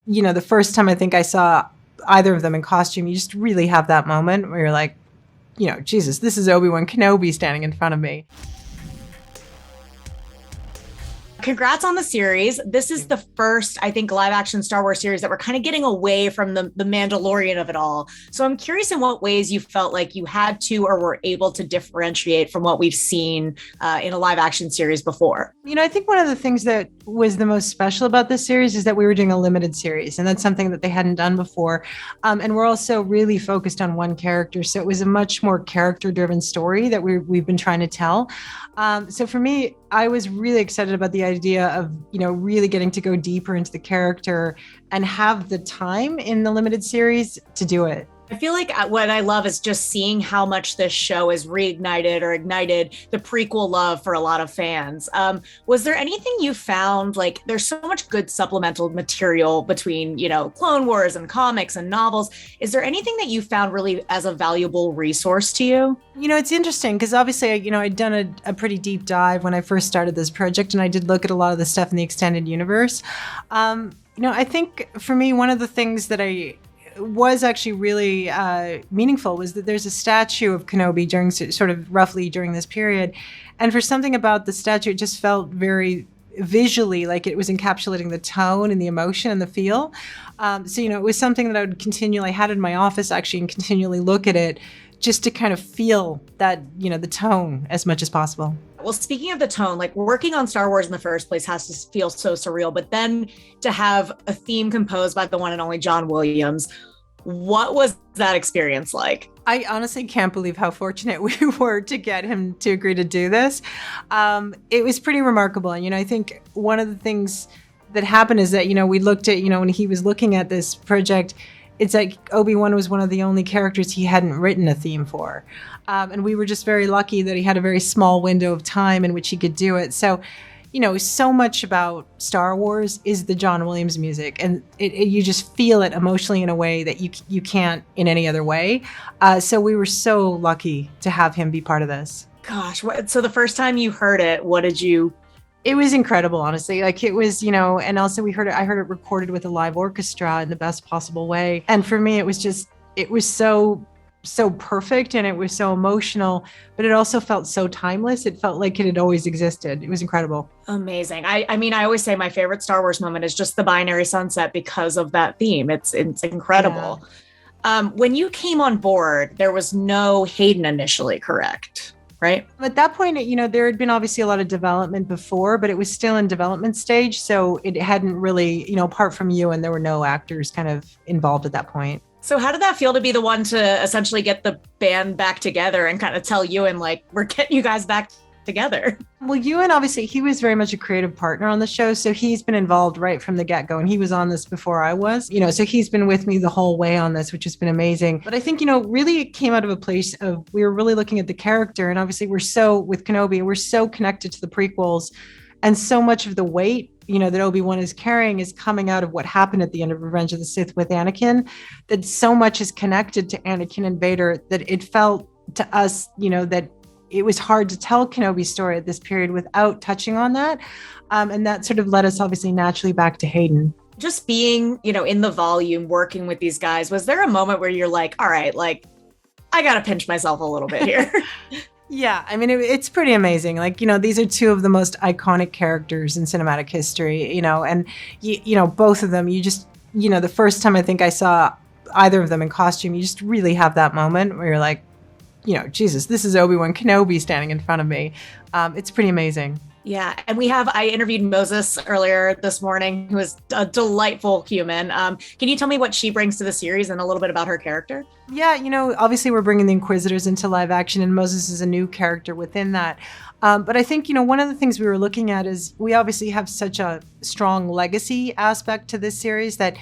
the first time I think I saw either of them in costume, you just really have that moment where you're like, Jesus, this is Obi-Wan Kenobi standing in front of me. Congrats on the series. This is the first, I think, live action Star Wars series that we're kind of getting away from the Mandalorian of it all. So I'm curious in what ways you felt like you had to or were able to differentiate from what we've seen in a live action series before. I think one of the things that was the most special about this series is that we were doing a limited series, and that's something that they hadn't done before. And we're also really focused on one character. So it was a much more character-driven story that we've been trying to tell. So for me, I was really excited about the idea of, really getting to go deeper into the character and have the time in the limited series to do it. I feel like what I love is just seeing how much this show has reignited or ignited the prequel love for a lot of fans. Was there anything you found, like there's so much good supplemental material between, Clone Wars and comics and novels. Is there anything that you found really as a valuable resource to you? It's interesting because obviously, I'd done a pretty deep dive when I first started this project, and I did look at a lot of the stuff in the extended universe. I think for me, one of the things that I was actually really meaningful was that there's a statue of Kenobi during sort of roughly during this period. And for something about the statue, it just felt very visually like it was encapsulating the tone and the emotion and the feel. So, it was something that I would continually had in my office actually and continually look at it just to kind of feel that, the tone as much as possible. Well, speaking of the tone, like working on Star Wars in the first place has to feel so surreal, but then to have a theme composed by the one and only John Williams, what was that experience like? I honestly can't believe how fortunate we were to get him to agree to do this. It was pretty remarkable. And, I think one of the things that happened is that, we looked at, when he was looking at this project, it's like Obi-Wan was one of the only characters he hadn't written a theme for. And we were just very lucky that he had a very small window of time in which he could do it. So, so much about Star Wars is the John Williams music, and you just feel it emotionally in a way that you can't in any other way. So we were so lucky to have him be part of this. Gosh, so the first time you heard it, what did you... It was incredible, honestly. Like it was, and also I heard it recorded with a live orchestra in the best possible way. And for me, it was so perfect, and it was so emotional, but it also felt so timeless. It felt like it had always existed. It was incredible. Amazing. I mean, I always say my favorite Star Wars moment is just the binary sunset because of that theme. It's incredible. Yeah. When you came on board, there was no Hayden initially, correct? Right? At that point, there had been obviously a lot of development before, but it was still in development stage. So it hadn't really, apart from Ewan, there were no actors kind of involved at that point. So how did that feel to be the one to essentially get the band back together and kind of tell Ewan, like, we're getting you guys back together? Well, Ewan, obviously, he was very much a creative partner on the show. So he's been involved right from the get-go, and he was on this before I was, so he's been with me the whole way on this, which has been amazing. But I think, really it came out of a place of, we were really looking at the character, and obviously with Kenobi, we're so connected to the prequels, and so much of the weight that Obi-Wan is carrying is coming out of what happened at the end of Revenge of the Sith with Anakin, that so much is connected to Anakin and Vader that it felt to us, that it was hard to tell Kenobi's story at this period without touching on that. And that sort of led us obviously naturally back to Hayden. Just being, in the volume, working with these guys, was there a moment where you're like, all right, like, I got to pinch myself a little bit here? Yeah, I mean, it's pretty amazing. Like, these are two of the most iconic characters in cinematic history, and, both of them, you just, the first time I think I saw either of them in costume, you just really have that moment where you're like, Jesus, this is Obi-Wan Kenobi standing in front of me. It's pretty amazing. Yeah. And I interviewed Moses earlier this morning, who is a delightful human. Can you tell me what she brings to the series and a little bit about her character? Yeah. Obviously we're bringing the Inquisitors into live action, and Moses is a new character within that. But I think, one of the things we were looking at is we obviously have such a strong legacy aspect to this series that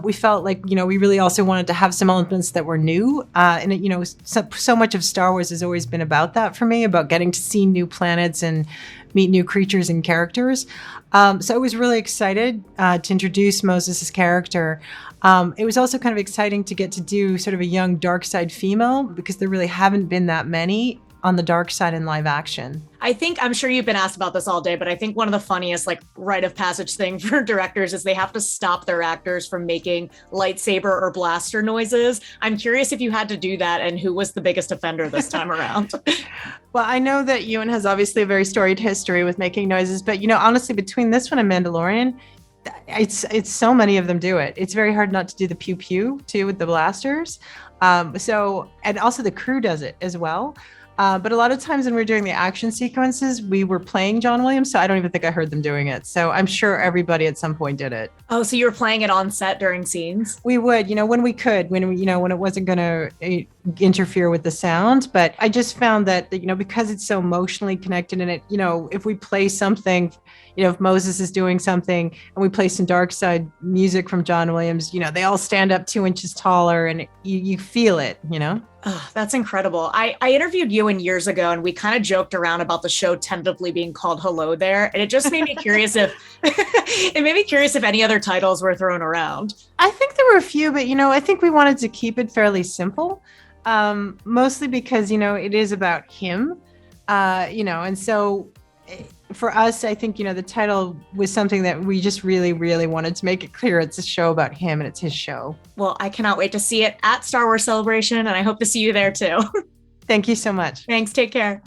we felt like, we really also wanted to have some elements that were new. And, so much of Star Wars has always been about that for me, about getting to see new planets and meet new creatures and characters. So I was really excited to introduce Moses' character. It was also kind of exciting to get to do sort of a young dark side female, because there really haven't been that many on the dark side in live action. I'm sure you've been asked about this all day, but I think one of the funniest like rite of passage thing for directors is they have to stop their actors from making lightsaber or blaster noises. I'm curious if you had to do that and who was the biggest offender this time around. Well, I know that Ewan has obviously a very storied history with making noises, but honestly, between this one and Mandalorian, it's so many of them do it. It's very hard not to do the pew pew too with the blasters. And also the crew does it as well. But a lot of times when we're doing the action sequences, we were playing John Williams, so I don't even think I heard them doing it. So I'm sure everybody at some point did it. Oh, so you were playing it on set during scenes? We would, when we could, when it wasn't going to interfere with the sound. But I just found that, because it's so emotionally connected in it, if we play something, if Moses is doing something and we play some dark side music from John Williams, they all stand up 2 inches taller and you feel it, Oh, that's incredible. I interviewed Ewan years ago and we kind of joked around about the show tentatively being called Hello There. And it just made me curious if any other titles were thrown around. I think there were a few, but I think we wanted to keep it fairly simple, mostly because, it is about him, and so for us, I think, the title was something that we just really, really wanted to make it clear it's a show about him and it's his show. Well, I cannot wait to see it at Star Wars Celebration, and I hope to see you there too. Thank you so much. Thanks. Take care.